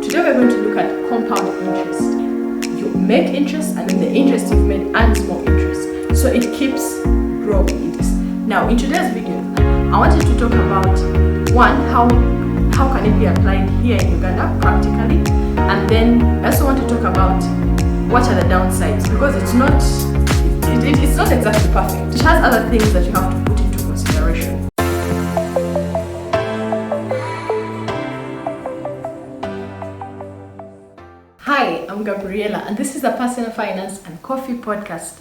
today we're going to look at compound interest. You make interest and then the interest you've made earns more interest. So it keeps growing. Now in today's video, I wanted to talk about one, how can it be applied here in Uganda practically, and then I also want to talk about what are the downsides, because it's not exactly perfect. It has other things that you have to put into consideration. Hi, I'm Gabriela, and this is the Personal Finance and Coffee podcast.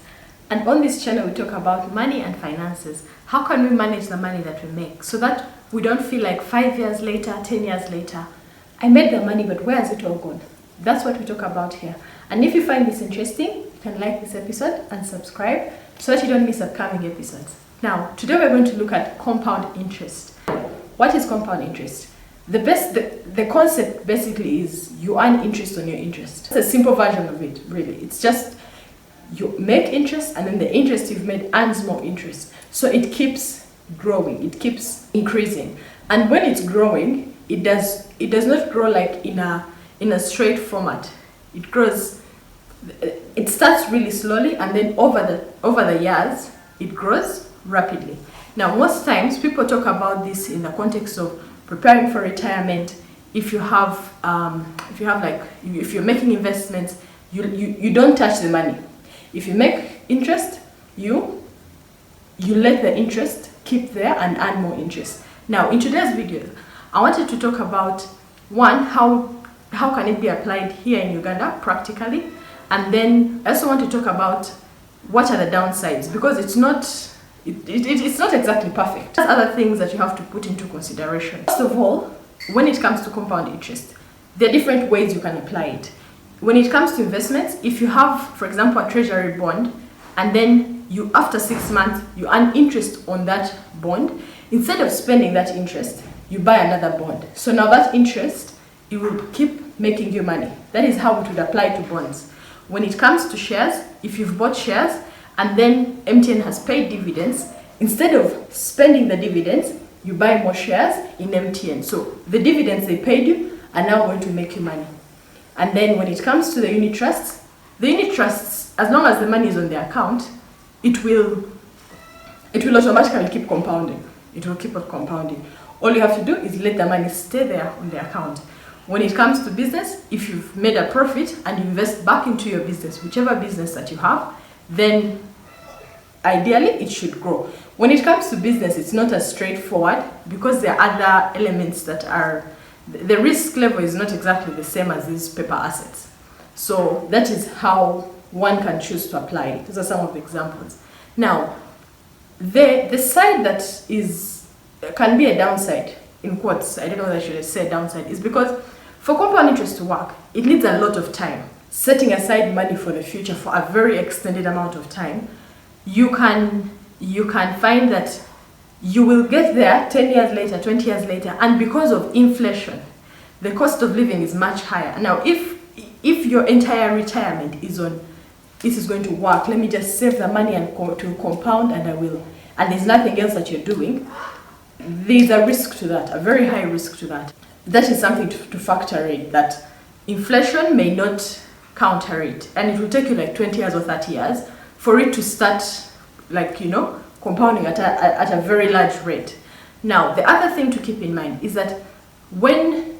And on this channel, we talk about money and finances. How can we manage the money that we make so that we don't feel like 5 years later, 10 years later, I made the money, but where has it all gone? That's what we talk about here. And if you find this interesting, you can like this episode and subscribe so that you don't miss upcoming episodes. Now, today we're going to look at compound interest. What is compound interest? The concept basically is you earn interest on your interest. It's a simple version of it, really. It's just you make interest and then the interest you've made earns more interest. So it keeps growing, it keeps increasing. And when it's growing, it does not grow like in a straight format. It grows, it starts really slowly, and then over the years, it grows rapidly. Now, most times people talk about this in the context of preparing for retirement. If you're making investments, you don't touch the money. If you make interest, you let the interest keep there and earn more interest. Now, in today's video, I wanted to talk about one, how can it be applied here in Uganda practically, and then I also want to talk about what are the downsides, because it's not exactly perfect. There's other things that you have to put into consideration. First of all, when it comes to compound interest, there are different ways you can apply it. When it comes to investments, if you have, for example, a treasury bond, and then after 6 months, you earn interest on that bond, instead of spending that interest, you buy another bond. So now that interest, it will keep making you money. That is how it would apply to bonds. When it comes to shares, if you've bought shares and then MTN has paid dividends, instead of spending the dividends, you buy more shares in MTN. So the dividends they paid you are now going to make you money. And then when it comes to the unit trusts, as long as the money is on the account, it will automatically keep compounding. It will keep on compounding. All you have to do is let the money stay there on the account. When it comes to business, if you've made a profit and you invest back into your business, whichever business that you have, then ideally it should grow. When it comes to business, it's not as straightforward because there are other elements that the risk level is not exactly the same as these paper assets. So that is how one can choose to apply it. These are some of the examples. Now, the side that can be a downside, in quotes, I don't know whether I should say downside, is because for compound interest to work, it needs a lot of time. Setting aside money for the future for a very extended amount of time, you can find that you will get there 10 years later, 20 years later, and because of inflation, the cost of living is much higher. Now, if your entire retirement is on, this is going to work, let me just save the money and to compound, and there's nothing else that you're doing, there's a risk to that, a very high risk to that. That is something to factor in, that inflation may not counter it, and it will take you like 20 years or 30 years for it to start, compounding at a very large rate. Now, the other thing to keep in mind is that when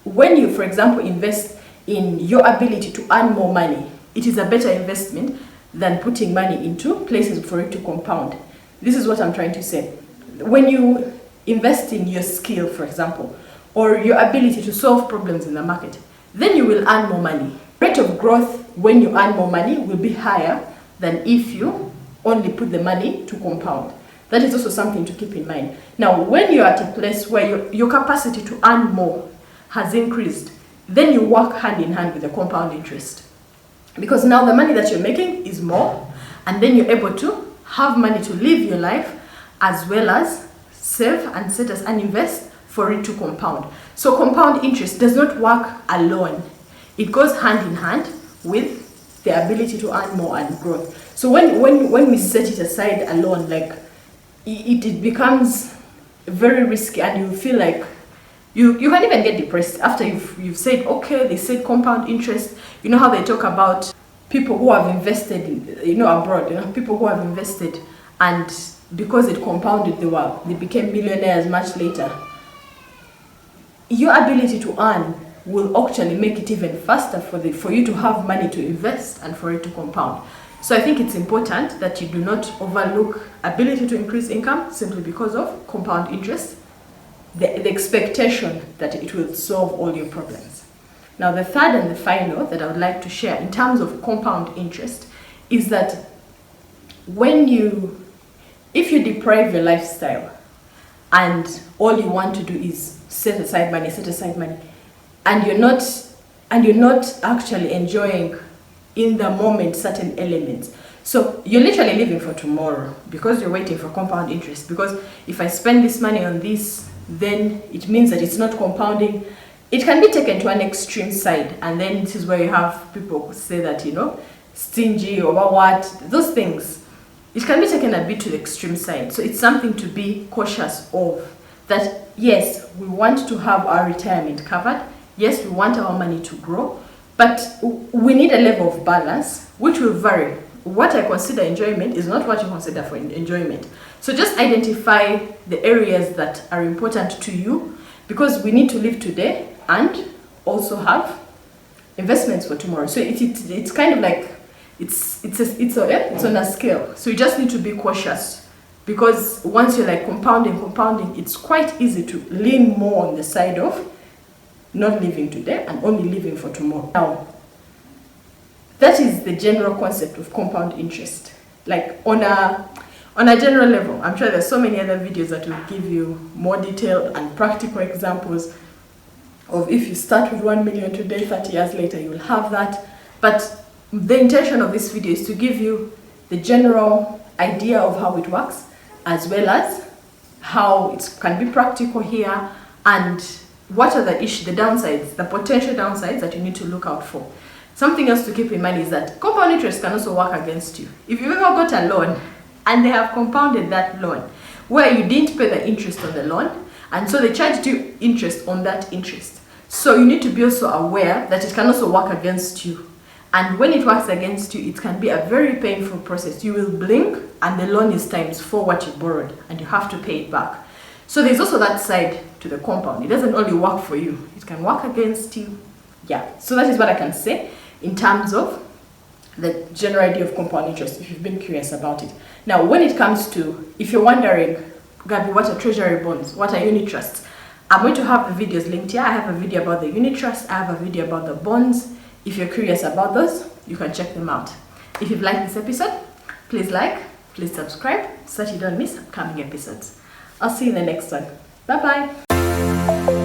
you, for example, invest in your ability to earn more money, it is a better investment than putting money into places for it to compound. This is what I'm trying to say. When you invest in your skill, for example, or your ability to solve problems in the market, then you will earn more money. Rate of growth when you earn more money will be higher than if you only put the money to compound. That is also something to keep in mind. Now, when you're at a place where your capacity to earn more has increased, then you work hand in hand with the compound interest. Because now the money that you're making is more, and then you're able to have money to live your life as well as save and set as and invest for it to compound. So compound interest does not work alone. It goes hand in hand with the ability to earn more and growth. So when we set it aside alone, like it becomes very risky, and you feel like You can even get depressed after you've said, okay, they said compound interest. You know how they talk about people who have invested in, abroad, people who have invested, and because it compounded, they became millionaires much later. Your ability to earn will actually make it even faster for you to have money to invest and for it to compound. So I think it's important that you do not overlook ability to increase income simply because of compound interest, the expectation that it will solve all your problems. Now, the third and the final that I would like to share in terms of compound interest is that if you deprive your lifestyle and all you want to do is set aside money, and you're not actually enjoying in the moment certain elements. So you're literally living for tomorrow because you're waiting for compound interest. Because if I spend this money on this, then it means that it's not compounding. It can be taken to an extreme side, and then this is where you have people say that, stingy or what, those things. It can be taken a bit to the extreme side. So it's something to be cautious of. That yes, we want to have our retirement covered. Yes, we want our money to grow, but we need a level of balance, which will vary. What I consider enjoyment is not what you consider for enjoyment. So just identify the areas that are important to you, because we need to live today and also have investments for tomorrow. So it's kind of like it's on a scale. So you just need to be cautious, because once you're like compounding, it's quite easy to lean more on the side of not living today and only living for tomorrow. Now, that is the general concept of compound interest. Like on a general level, I'm sure there's so many other videos that will give you more detailed and practical examples of if you start with 1 million today, 30 years later, you will have that. But the intention of this video is to give you the general idea of how it works, as well as how it can be practical here, and what are the downsides, the potential downsides that you need to look out for. Something else to keep in mind is that compound interest can also work against you. If you've ever got a loan and they have compounded that loan where you didn't pay the interest on the loan, and so they charged you interest on that interest. So you need to be also aware that it can also work against you. And when it works against you, it can be a very painful process. You will blink and the loan is times 4 what you borrowed, and you have to pay it back. So there's also that side to the compound. It doesn't only work for you, it can work against you. Yeah, so that is what I can say in terms of the general idea of compound interest, if you've been curious about it. Now, when it comes to, if you're wondering, Gabby, what are treasury bonds? What are unit trusts? I'm going to have the videos linked here. I have a video about the unit trust. I have a video about the bonds. If you're curious about those, you can check them out. If you've liked this episode, please like, please subscribe so that you don't miss upcoming episodes. I'll see you in the next one. Bye-bye.